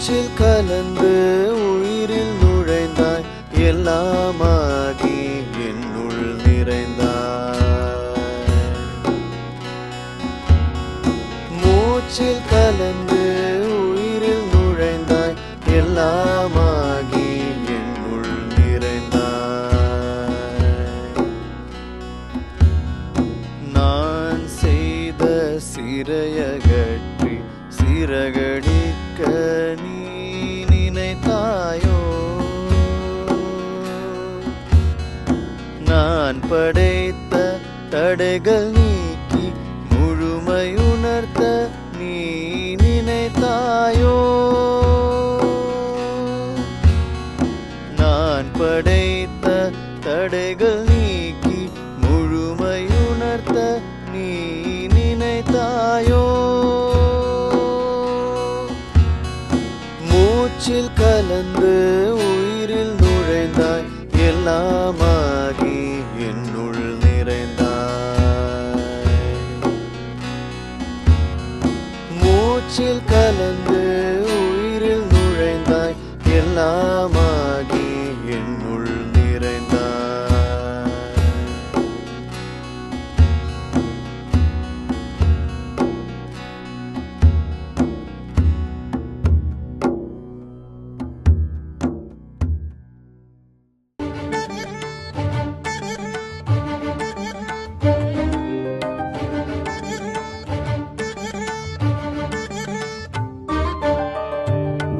மூச்சில் கலந்து உயிரில் நுழைந்தாய், எல்லாமாகி என்னுள் நிறைந்தாய். மூச்சில் கலந்து உயிரில் நுழைந்தாய், எல்லாமாகி என்னுள் நிறைந்தாய். நான் செய்த சிறையகற்றி சிறகடிக்க நீ நினைத்தாயோ? நான் படைத்த தடைகள் நீக்கி முழுமையுணர்த்த நீ நினைத்தாயோ? நான் படைத்த தடைகள் நீக்கி முழுமையுணர்த்த நீ நினைத்தாயோ? மூச்சில் கலந்து உயிரில் நுழைந்தாய், எல்லாமாகி என்னுள் நிறைந்தாய். மூச்சில் கலந்து உயிரில் நுழைந்தாய், எல்லாமாகி என்னுள் நிறைந்தாய்.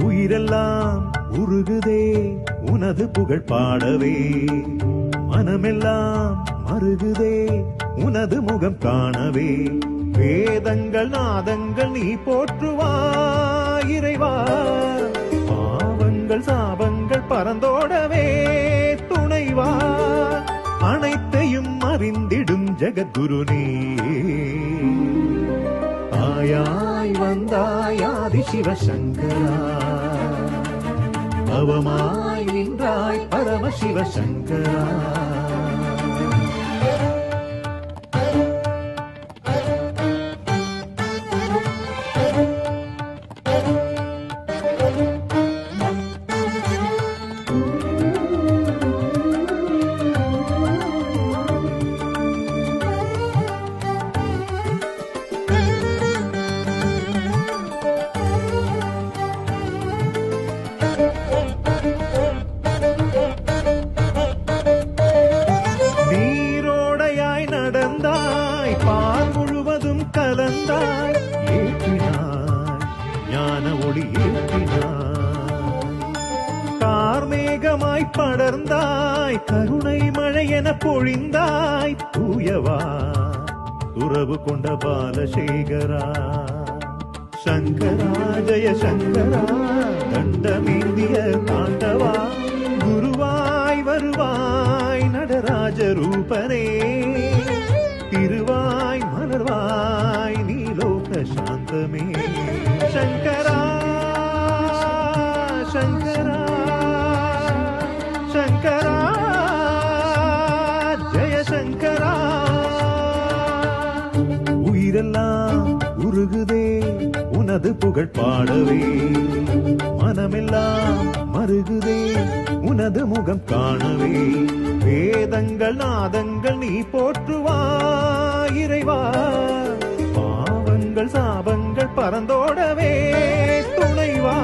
உயிரெல்லாம் உருகுதே உனது புகழ் பாடவே, மனமெல்லாம் மருகுதே உனது முகம் காணவே. வேதங்கள் நாதங்கள் நீ போற்றுவாய் இறைவா, பாவங்கள் சாபங்கள் பறந்தோடவே துணைவா. அனைத்தையும் அறிந்திடும் ஜெகத்குரு நீ, ஆயாய் வந்தாய் ஆதி சிவசங்கரா, அவமாய் நின்றாய் பரம சிவசங்கரா. நடந்தாய் பால் முழுவதும் கலந்தாய், ஏற்றினாய் ஞான ஒளி ஏற்றினாய். கார்மேகமாய் படர்ந்தாய், கருணை மழை என பொழிந்தாய். தூயவா துறவு கொண்ட பாலசேகரா, சங்கரா ஜெய சங்கரா, தண்டமேந்திய தாண்டவா. குருவாய் வருவாய் நடராஜ ரூபனே, திருவாய் மலர்வாய் நீலோக சாந்தமே. சங்கரா சங்கரா சங்கரா ஜெய சங்கரா. உயிரெல்லாம் உருகுதே உனது புகழ் பாடவே, மனமெல்லாம் மருகுதே உனது முகம் காணவே. வேதங்கள் நாதங்கள் நீ போற்றுவாய் இறைவா, பாவங்கள் சாபங்கள் பறந்தோடவே துணைவா.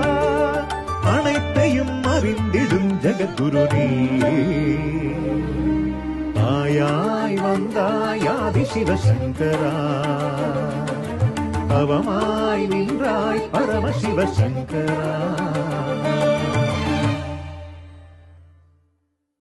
அனைத்தையும் அறிந்திடும் ஜெகத்குரு நீ, ஆயாய் வந்தாய் ஆதி சிவசங்கரா, அவமாய் நின்றாய் பரம சிவசங்கரா.